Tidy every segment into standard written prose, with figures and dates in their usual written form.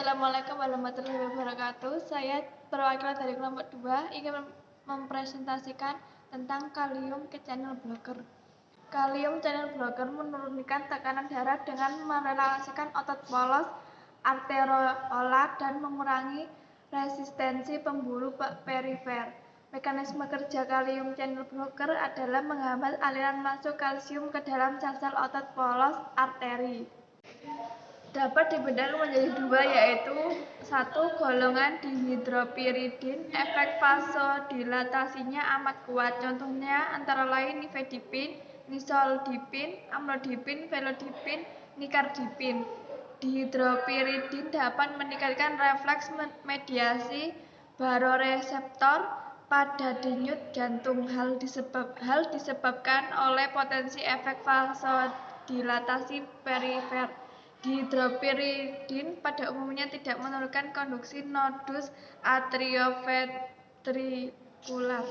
Assalamualaikum warahmatullahi wabarakatuh. Saya perwakilan dari kelompok 2 ingin mempresentasikan tentang kalium ke channel blocker. Kalium channel blocker menurunkan tekanan darah dengan merelaksasikan otot polos arteriola dan mengurangi resistensi pembuluh perifer. Mekanisme kerja kalium channel blocker adalah menghambat aliran masuk kalsium ke dalam sel-sel otot polos arteri. Dapat dibedakan menjadi dua, yaitu satu, golongan dihidropiridin. Efek vasodilatasinya amat kuat. Contohnya antara lain nifedipin, nisoldipin, amlodipin, felodipin, nikardipin. Dihidropiridin dapat meningkatkan refleks mediasi baroreseptor pada denyut jantung. Hal disebabkan oleh potensi efek vasodilatasi perifer. Dihidropiridin pada umumnya tidak menurunkan konduksi nodus atrioventrikular.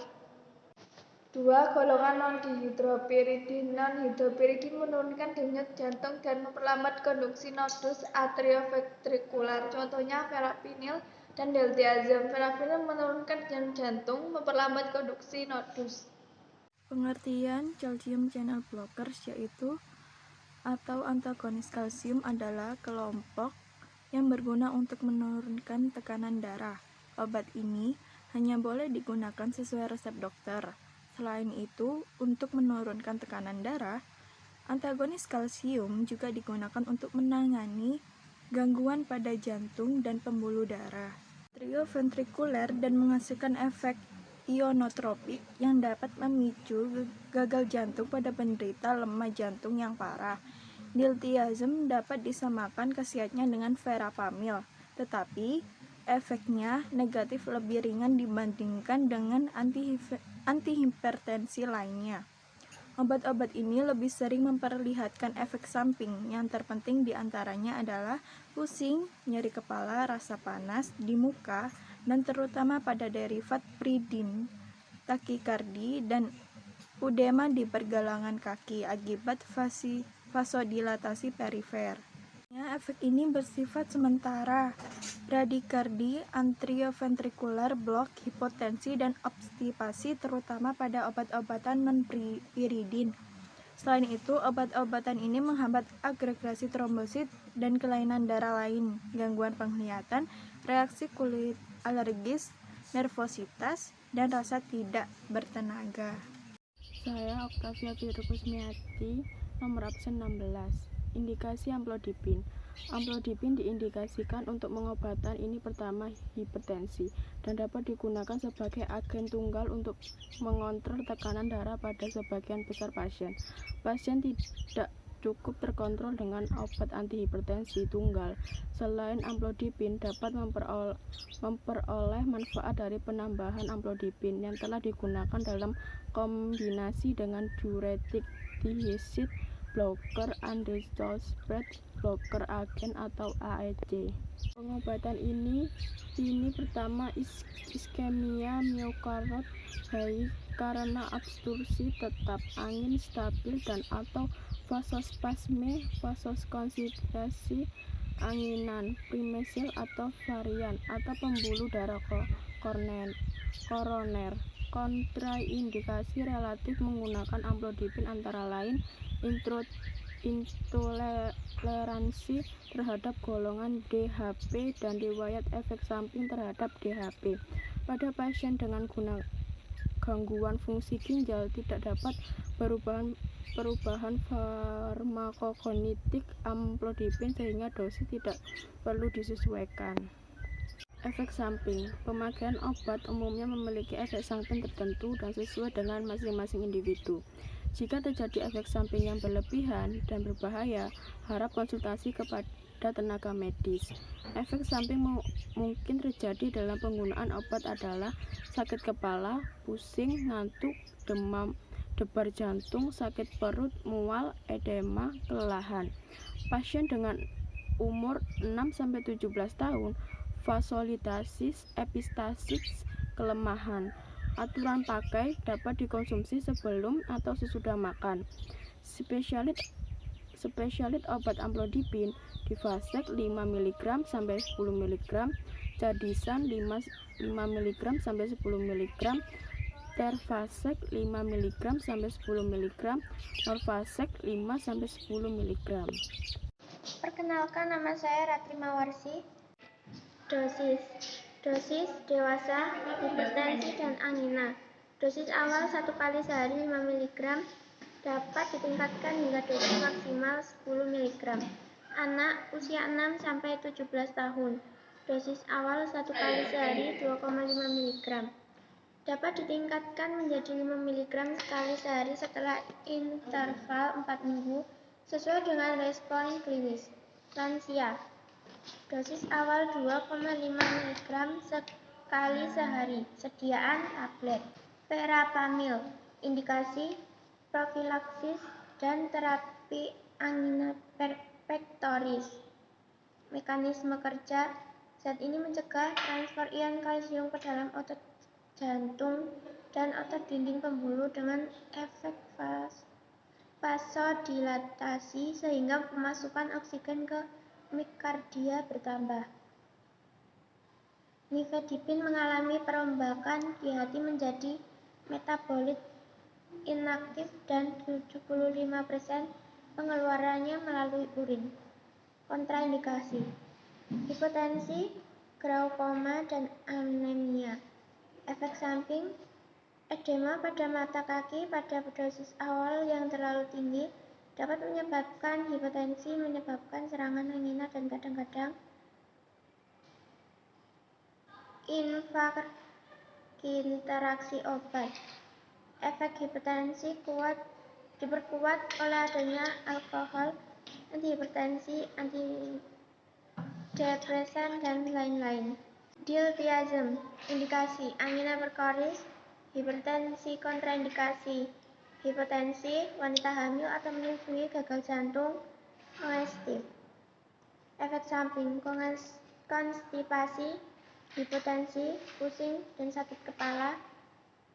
2. Golongan non-dihidropiridin. Non-dihidropiridin menurunkan denyut jantung dan memperlambat konduksi nodus atrioventrikular. Contohnya verapamil dan diltiazem. Verapamil menurunkan denyut jantung, memperlambat konduksi nodus. Pengertian calcium channel blockers yaitu atau antagonis kalsium adalah kelompok yang berguna untuk menurunkan tekanan darah. Obat ini hanya boleh digunakan sesuai resep dokter. Selain itu, untuk menurunkan tekanan darah, antagonis kalsium juga digunakan untuk menangani gangguan pada jantung dan pembuluh darah atrioventrikuler dan menghasilkan efek ionotropik yang dapat memicu gagal jantung pada penderita lemah jantung yang parah. Diltiazem dapat disamakan khasiatnya dengan verapamil, tetapi efeknya negatif lebih ringan dibandingkan dengan antihipertensi lainnya. Obat-obat ini lebih sering memperlihatkan efek samping. Yang terpenting diantaranya adalah pusing, nyeri kepala, rasa panas di muka, dan terutama pada derivat pridin, takikardi, dan udema di pergelangan kaki akibat vasodilatasi perifer. Efek ini bersifat sementara. Bradikardi, atrioventrikular block, hipotensi, dan obstipasi terutama pada obat-obatan non-piridin. Selain itu, obat-obatan ini menghambat agregasi trombosit dan kelainan darah lain, gangguan penglihatan, reaksi kulit alergis, nervositas, dan rasa tidak bertenaga. Saya Oktavia Kusmiati, nomor absen 16. Indikasi amlodipin. Amlodipin diindikasikan untuk pengobatan ini pertama hipertensi dan dapat digunakan sebagai agen tunggal untuk mengontrol tekanan darah pada sebagian besar pasien. Pasien tidak cukup terkontrol dengan obat antihipertensi tunggal. Selain amlodipin dapat memperoleh manfaat dari penambahan amlodipin yang telah digunakan dalam kombinasi dengan diuretik, diuretic blocker, androgen spread blocker agen atau AEC. Pengobatan ini pertama iskemia miokard baik karena obstruksi tetap angin stabil dan atau vasospasme, vasokonstriksi anginan, primesil atau varian atau pembuluh darah koroner. Kontraindikasi relatif menggunakan amlodipin antara lain intoleransi terhadap golongan DHP dan riwayat efek samping terhadap DHP. Pada pasien dengan gangguan fungsi ginjal tidak dapat perubahan farmakokognitif amlodipin sehingga dosis tidak perlu disesuaikan. Efek samping. Pemakaian obat umumnya memiliki efek samping tertentu dan sesuai dengan masing-masing individu. Jika terjadi efek samping yang berlebihan dan berbahaya, harap konsultasi kepada tenaga medis. Efek samping mungkin terjadi dalam penggunaan obat adalah sakit kepala, pusing, ngantuk, demam, debar jantung, sakit perut, mual, edema, kelelahan. Pasien dengan umur 6-17 tahun, vasodilatasis, epistasis, kelemahan. Aturan pakai dapat dikonsumsi sebelum atau sesudah makan. Spesialit obat amlodipin, Divasek 5 mg sampai 10 mg, Cadisan 5 mg sampai 10 mg, Terfasek 5 mg sampai 10 mg, Norfasek 5 sampai 10 mg. Perkenalkan, nama saya Ratri Mawarsi. Dosis dewasa, hipertensi dan angina. Dosis awal 1 kali sehari 5 mg dapat ditingkatkan hingga dosis maksimal 10 mg. Anak usia 6 sampai 17 tahun. Dosis awal 1 kali sehari 2,5 mg. Dapat ditingkatkan menjadi 5 mg sekali sehari setelah interval 4 minggu sesuai dengan respon klinis. Lansia. Dosis awal 2,5 mg sekali sehari. Sediaan tablet. Verapamil. Indikasi profilaksis dan terapi angina pectoris. Mekanisme kerja. Zat ini mencegah transfer ion kalsium ke dalam otot jantung dan otot dinding pembuluh dengan efek vasodilatasi sehingga pemasukan oksigen ke miokardia bertambah. Nifedipin mengalami perombakan di hati menjadi metabolit inaktif dan 75% pengeluarannya melalui urin. Kontraindikasi: hipotensi, glaukoma, dan anemia. Efek samping: edema pada mata kaki pada dosis awal yang terlalu tinggi dapat menyebabkan hipotensi, menyebabkan serangan angina, dan kadang-kadang infark interaksi obat. Efek hipertensi diperkuat oleh adanya alkohol, antihipertensi, antidepresan, dan lain-lain. Diltiazem. Indikasi: angina pectoris, hipertensi. Kontraindikasi: hipotensi, wanita hamil atau menyusui, gagal jantung, kongestif. Efek samping: konstipasi, hipotensi, pusing dan sakit kepala,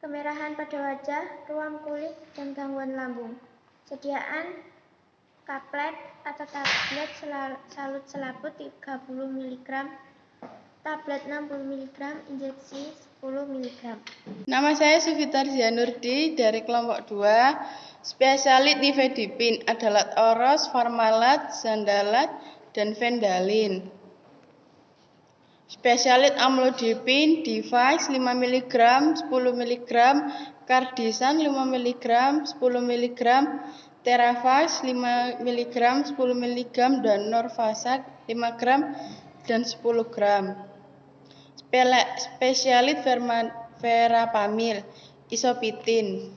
kemerahan pada wajah, ruam kulit, dan gangguan lambung. Sediaan kaplet atau tablet salut selaput 30 mg, tablet 60 mg, injeksi 10 mg. Nama saya Sufitar Zianurdi dari kelompok 2. Spesialit nifedipin adalah oros, farmalat, zandalat, dan vendalin. Spesialit amlodipin, Divax 5 mg, 10 mg, Cardisan 5 mg, 10 mg, Teravax 5 mg, 10 mg, dan Norfasek 5 gram dan 10 gram. Spesialit verapamil, isopitin.